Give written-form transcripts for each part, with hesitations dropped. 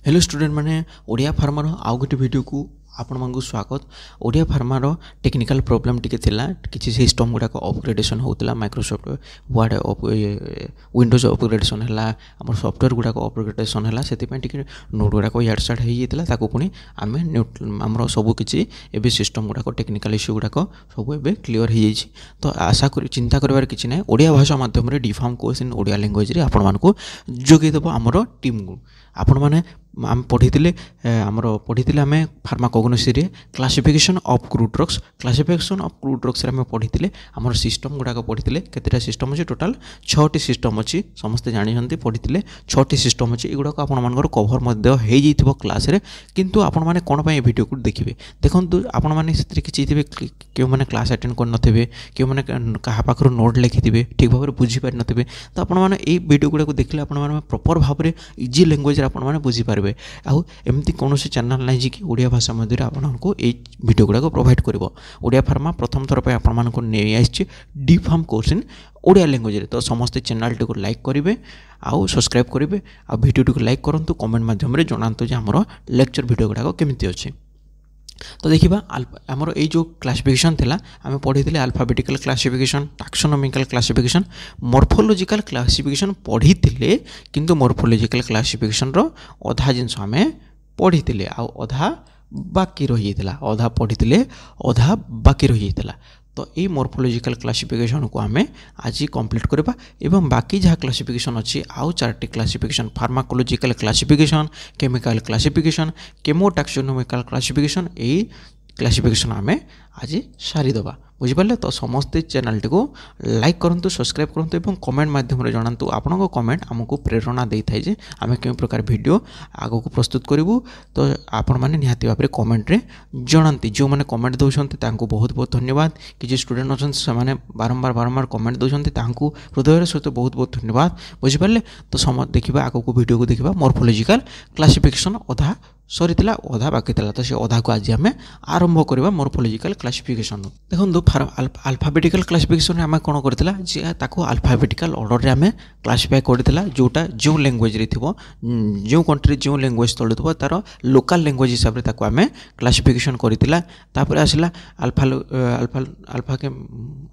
Hello student मैंने Odia farmer आउ गोटे वीडियो को आपण मानक स्वागत। ओडिया फार्मर टेक्निकल प्रॉब्लम टिके थिला किछि सिस्टम गुडा को अपग्रेडेशन होतला माइक्रोसॉफ्ट वर्ड विंडोज अपग्रेडेशन हला हमर सॉफ्टवेयर गुडा को अपग्रेडेशन हला सेति पय टिके नोट गुडा को याड साइड हेइ जेतला ताको पुनी आमे हमर सब किछि एबे सिस्टम गुडा को टेक्निकल इश्यू गुडा को सब एबे क्लियर हेइ छि। तो आशा करी चिंता करबार किछि नै ओडिया भाषा माध्यम रे डिफार्म कोर्स इन ओडिया लैंग्वेज रे आपण मानक जोगे देबो हमर टीम को आपण माने आम पढ़ी आमर पढ़ी आम फार्माकोग्नोसी रे क्लासिफिकेशन ऑफ क्रूड ड्रग्स रे आम पढ़ी आमर सिस्टम गुड़ाक पढ़ी केतेटा सिस्टम अच्छे टोटाल 6टी सिस्टम अच्छी समस्ते जानी पढ़ी 6टी सिस्टम अच्छी युवाक आपर कभर हो क्लास रे किंतु आपण माने कौन पर वीडियो को देखिए देखो आपण मैंने किसी क्यों मैंने क्लास अटेंड कर नथिबे क्यों मैंने क्या पाखर नोट लिखिथे ठीक भाव में बुझीपारि नथिबे तो आपण मैंने ये वीडियो गुड़ा देखिले आपण मैंने प्रॉपर भाव में इजी लैंग्वेज आपण मैंने बुझीपारे आउ एमती कौन चैनल ना जी कि ओडिया भाषा मध्य आपको ये वीडियो गुड़ाक प्रोवाइड कर ओडिया फार्मा प्रथम थर पर आपको नहीं आसी डिफार्म कोर्स इन ओडिया लैंग्वेज तो समस्ते चैनल टी को लाइक करेंगे आउ सब्सक्राइब करेंगे आ वीडियो टी को लाइक करूँ कमेंट मध्यम जनातु आमर लेक्चर वीडियो गुड़ाक केमती अच्छे। तो देखिबा आमर ये जो क्लासिफिकेशन थिला आमे पढ़ी alphabetical classification taxonomical classification morphological classification पढ़ी किंतु मॉर्फोलॉजिकल क्लासिफिकेशन रो अधा जिनस आमे पढ़ी आ अधा बाकी रही अधा पढ़ी अधा बाकी रही तो ये मॉर्फोलॉजिकल क्लासिफिकेशन को आमे आज कंप्लीट करबा एवं बाकी जहाँ क्लासिफिकेशन अच्छी आउ 4टी classification pharmacological classification chemical classification chemotaxonomical classification यही क्लासिफिकेशन आमे आज सारीदबा बुझिपारे। तो समस्ते चैनल टी को लाइक करूँ सब्सक्राइब करूँ और कमेंट मध्यम जनातु आपण कमेंट आमको प्रेरणा दे थाए जे आमे केउ प्रकार वीडियो आगो को प्रस्तुत करूँ। तो आपण मैंने निहाती भाव में कमेंट रे जनाती जो मैंने कमेंट दौरान बहुत बहुत धन्यवाद कि स्टूडेंट अच्छा से बारंबार कमेंट दौरान हृदय सहित बहुत बहुत धन्यवाद बुझिपारे। तो देखा आगो को वीडियो को देखा मॉर्फोलॉजिकल क्लासिफिकेशन अधा सरी अधा बाकी तो से अधा को आज आम आरंभ करवा मॉर्फोलॉजिकल क्लासिफिकेशन। देखो अल्फाबेटिकल क्लासिफिकेशन आम कौन करता अल्फाबेटिकल ऑर्डर रे आम क्लासिफाई करता जोटा जो लैंग्वेज रे थिबो जो कंट्री जो लैंग्वेज तले थिबो तार लोकल लैंग्वेज हिसाब से आम क्लासिफिकेशन करता तापर आसला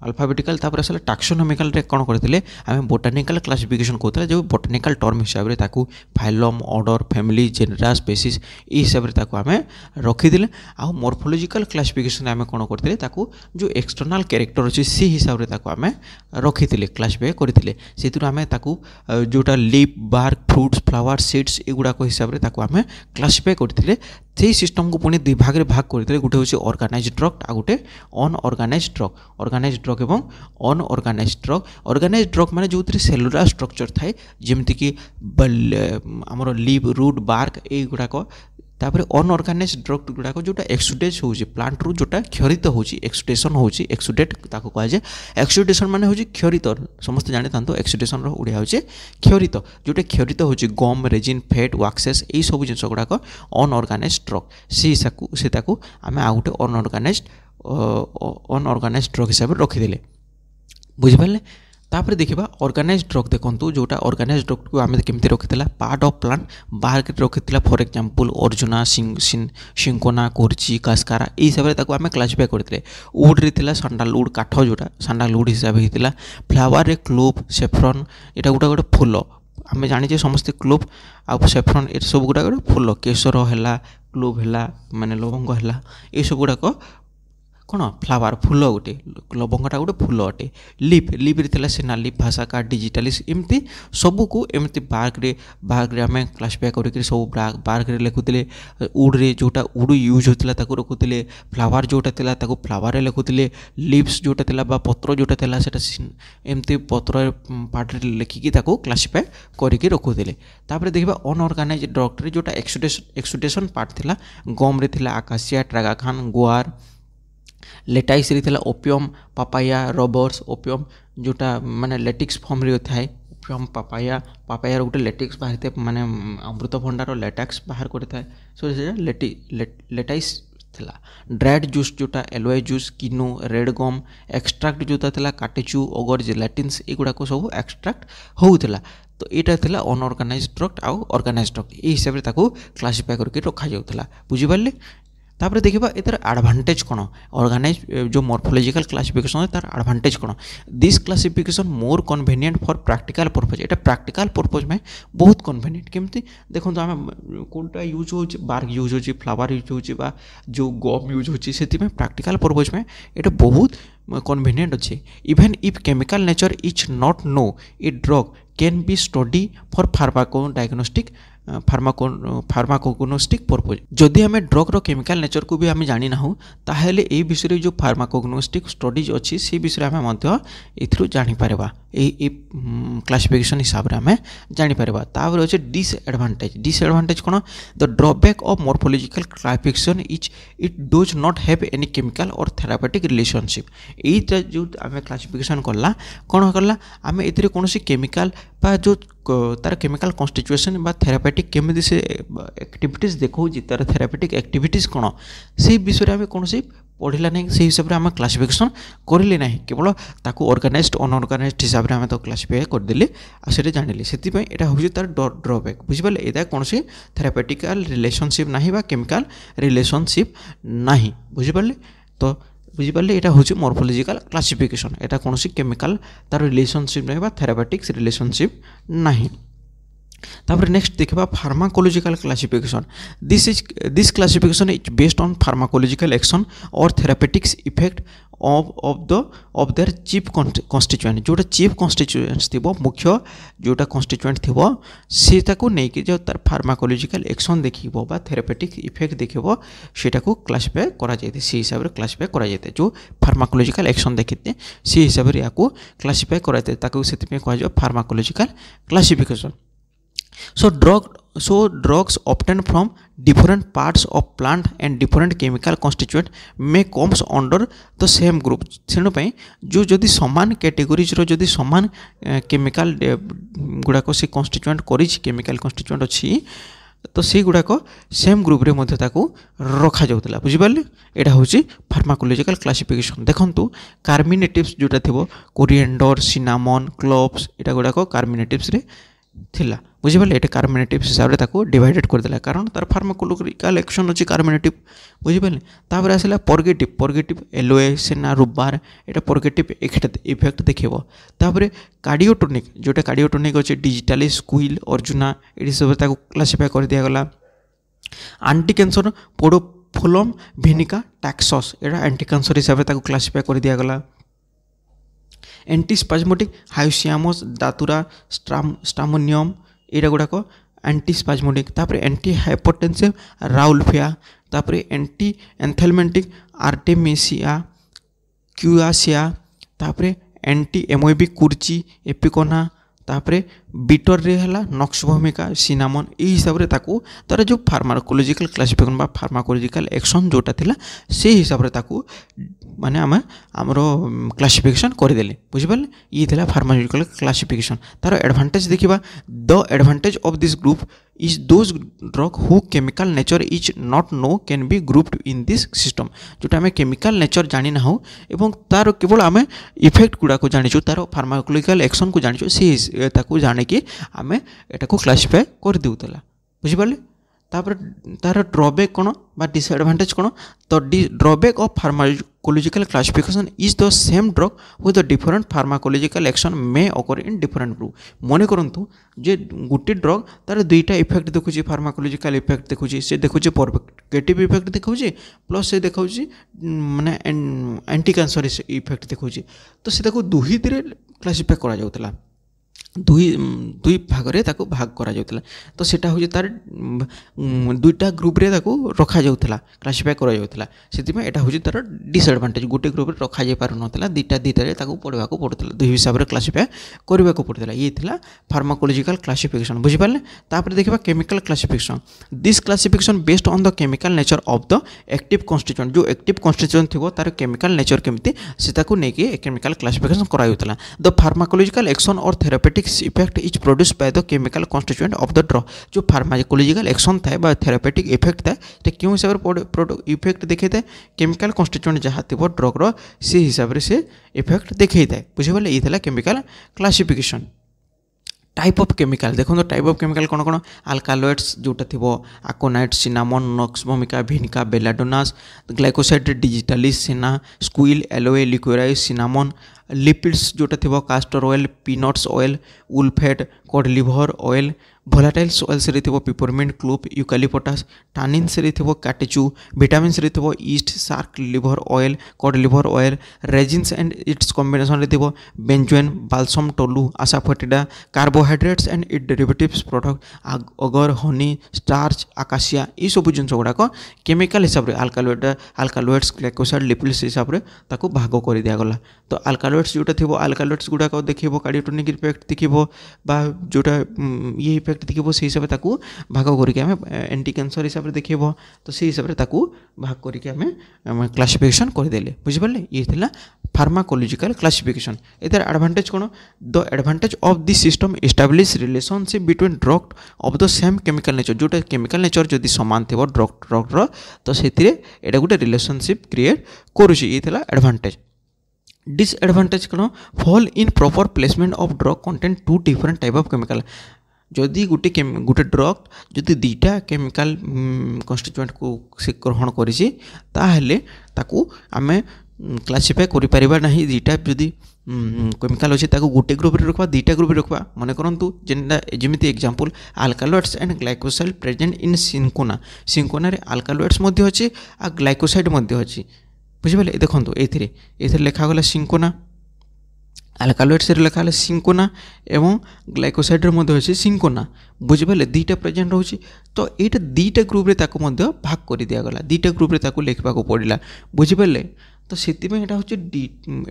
अल्फाबेटिकल तापर आसला टैक्सोनॉमिकल रे कौन करते आम बोटानिकल क्लासिफिकेशन करता जो बोटानिकल टर्म हिसाब से phylum order family genera species ये हिसाब से आम रखीदे आ मॉर्फोलॉजिकल क्लासिफिकेशन आम कौन करते जो एक्सटर्नल कैरेक्टर अच्छे सी हिसाब से आम रखी क्लासिफाई करते से आम जोटा leaf bark fruits flower seeds एगुड़ाक हिसाब से आम क्लासिफाई करते से सिस्टम को पुणी 2 भाग में भाग करते गोटे हूँ ऑर्गेनाइज्ड ड्रग आ गोटे अनऑर्गेनाइज्ड ड्रग एवं अनऑर्गेनाइज्ड ड्रग माने जो सेलुलर स्ट्रक्चर थाए जमती कि आमर लीव रूट बार्क एगुड़ाक तापर अनऑर्गेनाइज्ड ड्रग गुड़ाक जोटा एक्सुडेट हो प्लांट रू जोटा क्षरित हो एक्सुडेशन हो एक्सुडेट ताको कह जाए एक्सुडेशन माने होची क्षरित समस्त जाने था एक्सुडेशन रो उड़िया होची क्षरित जोटा क्षरित हो गम रेजिन फैट वैक्सेस यही सब जिन गुड़ाक अनऑर्गेनाइज्ड ड्रग से आम आ गोटे अनऑर्गेनाइज्ड ड्रग हिसाब से रखीदे बुझिपारे। तापर देखा ऑर्गेनाइज्ड ड्रग देखो जोटा ऑर्गेनाइज्ड ड्रग को आम केमती रखी पार्ट ऑफ प्लांट बाहर रखी फॉर एग्जांपल अर्जुना सिंकोना कोर्ची कास्कारा ये हिसाब से आम क्लासिफाई करते वुड रे सैंडलवुड काठ जोटा सैंडलवुड हिसाब से होता फ्लावर रे क्लोव सेफ्रन यहाँ गोटे गोटे फूल आम जाने समस्ते क्लोव आ सेफ्रन ये सब गुड़ा गोटे फूल केसर है क्लोव है माने लवंग है ये सब गुड़ाक कौन फ्लावर फूल गोटे लवंगटा गोटे फूल अटे लीफ रे सेना लीफ भाषा का डिजिटालिस एमती सबको एमती बार्क रे आम क्लासिफाई करके सब बार्क रे लिखुले वुड रे जोटा वुड यूज होता रखुले फ्लावर जोटा था फ्लावर लिखुले लीव्स जोटा था पत्र जोटा था एमती पत्र पार्ट रे लिखिकी क्लासिफाई करके रखुले। तापर देखा अनऑर्गेनाइज्ड ड्रग रे जोटा एक्सुडेशन पार्ट था गम रे थिला आकाशिया ट्रागाखान गुआर लेटाइस रे थिला ओपियम पापाया रबर्स ओपियम जोटा माने लेटिक्स फॉर्म रे थाए ओपियम पापाया गोटे लेटिक्स बाहर माने अमृतभंडार लेटेक्स बाहर करता है सो लेटाइस थिला ड्राइड जूस जोटा एलोए जूस किनो रेड गम एक्सट्राक्ट जोटा थिला काटेचू ओगर जेलाटिन्स एगुड़ा सब एक्सट्राक्ट होउथिला तो यहाँ थिला अनऑर्गेनाइज्ड ड्रग आउ ऑर्गेनाइज्ड ड्रग ये हिसाब से ताको क्लासीफाई करके रखा जाउथिला बुझी पारले। तापर देखिबा एतर एडवांटेज कोन ऑर्गेनाइज जो मॉर्फोलॉजिकल क्लासिफिकेशन है तार एडवांटेज कोन this classification more convenient for practical purpose एटा प्रैक्टिकल पर्पज में बहुत कन्वीनियंट केमती देखो तो आम कोनटा यूज हो बार्क यूज हो फ्लावर यूज हो जो गम यूज हो प्रैक्टिकल पर्पज में एटा बहुत कन्वीनियंट अच्छे even if chemical nature is not no a drug can be study for pharmaco diagnostic pharmacognostic purpose जदि आम ड्रग रो केमिकल नेचर को भी आम जानी ना ताहेले ए विषय जो फार्माकोग्नोस्टिक स्टडीज अच्छी से विषय आम जापर क्लासिफिकेशन हिसाब से आम जापर तापर अच्छे डिसएडवांटेज कौन the drawback of morphological classification is it dose not have any chemical और थेरापेटिक रिलेशनशिप यही जो आम क्लासिफिकेशन कला कौन कला आम ए कौन केमिकल जो तार केमिकल कन्स्टिट्यूएशन बा थेरापेटिक केमी से एक्टिविटीज देखो तार थेरापेटिक एक्टिविटीज कौन से विषय आम कौन पढ़ला नहीं से हिसाब से आम क्लासिफिकेशन करें ना केवल ताको ऑर्गेनाइज्ड अनऑर्गेनाइज्ड हिसाब से आम तो क्लासिफाई करदेले आसे जानिले से यहाँ हूँ तार ड्रॉबैक बुझिपारे यहाँ कौन थेरापेटिकल रिलेशनशिप ना बा केमिकल रिलेशनशिप ना बुझिपारे तो बुझिपारे यहाँ हूँ मॉर्फोलॉजिकल क्लासिफिकेशन यहाँ कौन केमिकल तार रिलेशनशिप ना थेरापेटिक्स रिलेशनशिप ना। तापर नेक्स्ट देखा pharmacological classification this classification is based on pharmacological action और therapeutics effect of their chief constituent जोटा चीफ कन्स्टिट्यूएंट्स थी मुख्य जोटा कन्स्टिट्यूएंट थी से नहीं जो तार फार्माकोलॉजिकल एक्शन देखो बा थेरापेटिक इफेक्ट देखो सेटा को क्लासिफाई करा जाए से हिसाब से क्लासिफाई करा जाए जो फार्माकोलॉजिकल एक्शन देखते से हिसाब से या क्लासिफाई करा जाए से कह pharmacological classification. So drugs obtained from different parts of plant and different chemical constituent may comes under the same group सेनु पई जो जदि समान कैटेगोरीज रो जदि समान केमिकल गुड़ाक से कन्स्टिट्यूएंट करी केमिकल कन्स्टिट्यूएंट अच्छी तो से गुड़ाक सेम ग्रुप रे मध्य ताको रखा जाउतला बुझिपारले एटा होची फार्माकोलॉजिकल क्लासिफिकेशन देखंतु कार्मिनेटिव्स जोटा थिबो कोरिएंडर सिनामन क्लोव्स एटा गुड़ाक कार्मिनेटिव्स रे थिला बुझिपारे ये कार्मिनेटिव हिसाब से डिवाइडेड करदेला कारण तार फार्माकोलॉजिकल एक्शन अच्छी कार्मिनेटिव बुझिपारे तापर आसला पर्गेटिव एलोए सेना रुबार ये पर्गेटिव इफेक्ट देखो तापर कार्डियोटोनिक जोटा कार्डियोटोनिक अच्छे डिजिटाली स्क्विल अर्जुना ये सब क्लासिफाई कर दिगला आंटी कैंसर पोडोफोलम भिनिका टैक्सस ये एंटी कैंसर हिसाब से क्लासिफाई कर दिगला एंटीस्पाज्मोटिक हाइसियामस दातुरा स्टामोनियम ये गुड़ाक एंटीस्पाज्मोटिक तापर एंटी हाइपरटेंसिव राउल्फिया तापर एंटी एंथेलमेंटिक आर्टेमिसिया क्यूआसिया तापर एंटी एमोएबिक कुर्ची एपिकोना तापर बीटर रे हला नक्स भूमिका सिनामन ये हिसाब से तार जो फार्माकोलॉजिकल क्लासिफिकेशन बा फार्माकोलॉजिकल एक्शन जोटा थिला से हिसाब से माने आम आमर क्लासिफिकेशन करदेले बुझिपारे ये थिला फार्माकोलॉजिकल क्लासिफिकेशन तार एडवांटेज देखिबा the advantage of this group is those drug who chemical nature is not no can be grouped in this system जोटा आम केमिकल नेचर जानी ना हो एवं तार केवल आम इफेक्ट गुड़ा को जानी तार फार्माकोलॉजिकल एक्शन को जानी से जाने कि आम एटा को क्लासिफाई कर देउतला बुझिपारे तापर तार ड्रॉबैक कौन बा डिसएडवांटेज कौन तो drawback of pharmacological classification is the same drug with different pharmacological action may occur in different group मन करंतु जे गोटे ड्रग तार दुईटा इफेक्ट देखुची फार्माकोलॉजिकल इफेक्ट देखुची से देखुची पर्गेटिव इफेक्ट देखुची प्लस से देखुची माने एंटी कैंसर इफेक्ट देखुची तो से दुही क्लासिफाई करा जाउतला दुई भाग रे ताको भाग करा जाउतला तो सेटा हो तार दुईटा ग्रुप रे ताको रखा जाउतला क्लासिफाई करा जाउतला सेति में एटा हो तार डिसएडवांटेज गोटे ग्रुप रे रखा जाय पारु नतला दुईटा रे ताको पढवा को पडतला दुई हिसाब रे क्लासिफाई करबा को पडतला ये थिला फार्माकोलॉजिकल क्लासिफिकेशन बुझि पारले तापर देखबा chemical classification this classification based on the chemical nature of the active constituent जो एक्टिव कन्स्टिट्यूएंट थिबो तार केमिकल नेचर केमिति से ताको नेकी केमिकल क्लासिफिकेशन करा जाउतला द फार्माकोलॉजिकल एक्शन और therapeutic therapeutics effect is produce by the chemical constituent of the drug जो फार्माकोलॉजिकल एक्शन थाए बा थेरापेटिक इफेक्ट थाए तो क्यों हिसाब से इफेक्ट देखा था केमिकल कन्स्टिट्यूएंट जहाँ थी ड्रग्र से हिसाब से इफेक्ट देखा था बुझे ये chemical classification type of chemical देखो टाइप ऑफ केमिकल कौन कौन आल्कालॉइड्स जोटा थी aconite cinnamon nux vomica vinca belladonnas glycoside digitalis senna squill aloe liquorice cinnamon lipids जोटा थी castor oil peanuts oil wool fat cod liver oil volatiles oils रे थी peppermint clove यूकालिपटास टानिन्स रे थी काटेचू विटामिन्स रे थी yeast shark liver oil cod liver oil resins and its combination रे थी benzoin balsam tolu asafoetida carbohydrates and it derivatives product agar honey starch Acacia ये सब जिन गुड़ाक केमिकल हिसाब से आल्कालॉइड्स ग्लाइकोसाइड लिपिड्स हिसाब से ताको भाग कर दिगला तो आल्कालॉइड्स जोटा थी आल्कालॉइड्स गुड़ाक देखो कार्डियोटोनिक इफेक्ट देखो जोटा ये इफेक्ट देखो से हिसाब से भाग करके एंटी कैंसर हिसाब से देखो तो से हिसाब से भाग करके क्लासिफिकेशन करदेले बुझिपारे ये थिला फार्माकोलॉजिकल क्लासिफिकेशन इधर एडवांटेज कौन the advantage of this system establish relationship between drug of the same chemical nature जोटा केमिकल नेचर जदि सामान थी ड्रग्र तो से गोटे रिलेशनशिप क्रिएट करुँची ये थिला एडवांटेज डिसएडवांटेज कौन fall in proper placement of drug content to different type of chemical जदि गोटे ड्रग जदि दुईटा केमिकल कन्स्टिट्यूएंट को से ग्रहण करिछि ताहेले ताकू आमे क्लासिफाई करि परिबा नाही दुईटा जदि केमिकल अच्छे ताकू गोटे ग्रुप रे रखबा दुईटा ग्रुप रे रखबा मन करंतु जेमिति example alkaloids and glycoside present in cinchona रे आल्कालॉइड्स मध्ये अछि आ ग्लाइकोसाइड मध्ये अछि बुझिपारे देखो ये लिखागला सिंकोना आल्कालॉइड्स लिखा सिंकोना एवं ग्लाइकोसाइड अच्छे सिंकोना बुझिपारे दुईटा प्रेजेंट रोचे तो ये दुईटा ग्रुप रे भाग कर दिगला दुईटा ग्रुप रे लिखा पड़ा बुझिपारे तो से यहाँ हूँ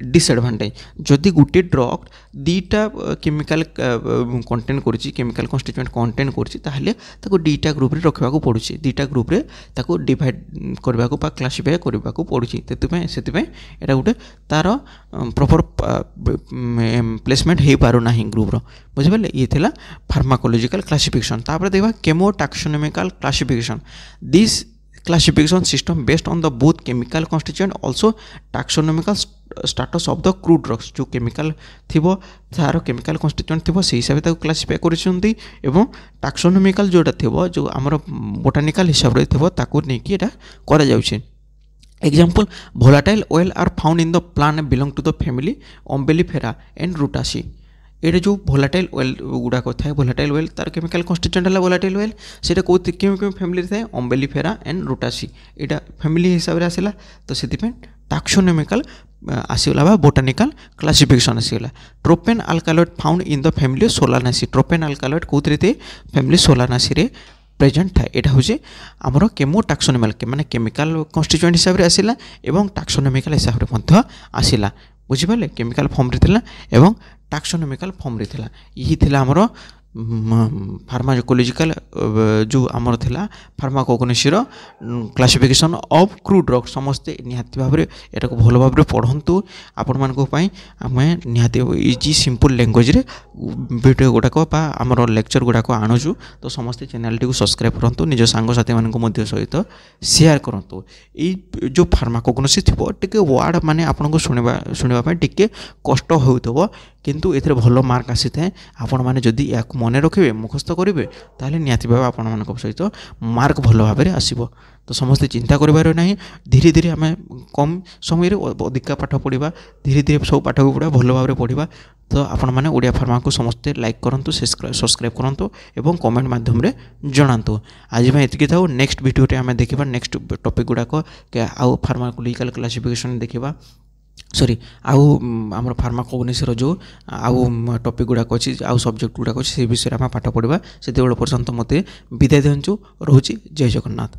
डिसएडवांटेज जदि गोटे ड्रग दुईटा केमिकल कंटेन करुच्ची केमिकल कन्स्टिट्यूएंट कंटेन करुच्ची दुईटा ग्रुप रे रखा पड़ुची दुईटा ग्रुप रे ताको डिवाइड करने को क्लासीफाई करने को पड़ुची से यहाँ गोटे तार प्रॉपर प्लेसमेंट हो पारना ग्रुप्र बुझिपारे ये थिला फार्माकोलॉजिकल क्लासिफिकेशन तापर देखा chemo taxonomical classification this classification system based on the both chemical constituent also taxonomical status of the crude drugs जो chemical थिबो तार chemical constituent थिबो से हिसाब से क्लासिफाई करिसंती एवं taxonomical जोटा थिबो जो हमर botanical हिसाब रे थिबो ताको नै कि एटा करा जाउछि example volatile oil are found in the plant belong to the family Umbellifera and Rutaceae ये जो भोलाटाइल ऑयल गुड़ाक था भोलाटाइल ऑयल तार केमिकल कन्स्टिट्यूएंट है भोलाटाइल ऑयल से क्यों फैमिली थाए अम्बेलिफेरा एंड रुटासी यहाँ फैमिली हिसाब से आसला तो से टैक्सोनॉमिकल आसीगला बोटानिकल क्लासिफिकेशन आसीगला tropane alkaloid found in the family Solanaceae tropane alkaloid कौन थे फैमिली सोलानासी रे प्रेजेंट था यहाँ हूँ आमर केमो टैक्सोनॉमिकल माने केमिकल कन्स्टिट्यूएंट हिसाब से आसला एवं टैक्सोनॉमिकल हिसाब से आसला बुझिपारे केमिकल फॉर्म रे थिला एवं टैक्सोनॉमिकल फॉर्म रे थिला यही थिला हमरो फार्माकोलॉजिकल जो आमर थिला फार्माकोग्नोसी रो क्लासिफिकेशन ऑफ क्रूड ड्रग समस्ते निहाती भाव एटा को भल भाव पढ़ंतु आपण मानको पई आमे निहाती इजी सिंपल लैंग्वेज रे वीडियो गुडाक बा आमर लेक्चर गुडाक आणुछु तो समस्ते चैनल टी को सब्सक्राइब करंतु निज सांग साथी मानको मध्य सहित शेयर करंतु ई जो फार्माकोग्नोसी थिबो टिके वर्ड माने आपन को सुनिबा पई टिके कष्ट होउतबो किंतु एथरे भलो मार्क आसी थाए आपण माने जदी या मन रखिए मुखस्थ करेंगे ताहले निहाती भाव आपण मान सहित मार्क भल भाव में आसब तो समस्ते चिंता कर धीरे धीरे आम कम समय अधिक पाठ पढ़ा धीरे धीरे सब पाठ को पढ़ा भल भाव में पढ़ा तो आपण मैंने ओडिया फार्मा को समस्ते लाइक करूँ सब्सक्राइब करूँ और कमेंट माध्यम जनातु आज ये था नेक्स्ट वीडियो आम देखा नेक्स्ट टॉपिक गुड़ाक आउ फार्माकोलॉजिकल क्लासिफिकेशन देखा सॉरी आम फार्माकोग्नोसी जो आउ टॉपिक गुड़ाक अच्छी आउ सब्जेक्ट गुड़ाक अच्छी से विषय में पाठ पढ़ा से पर्यंत मत विदाय दिंचु रोची जय जगन्नाथ।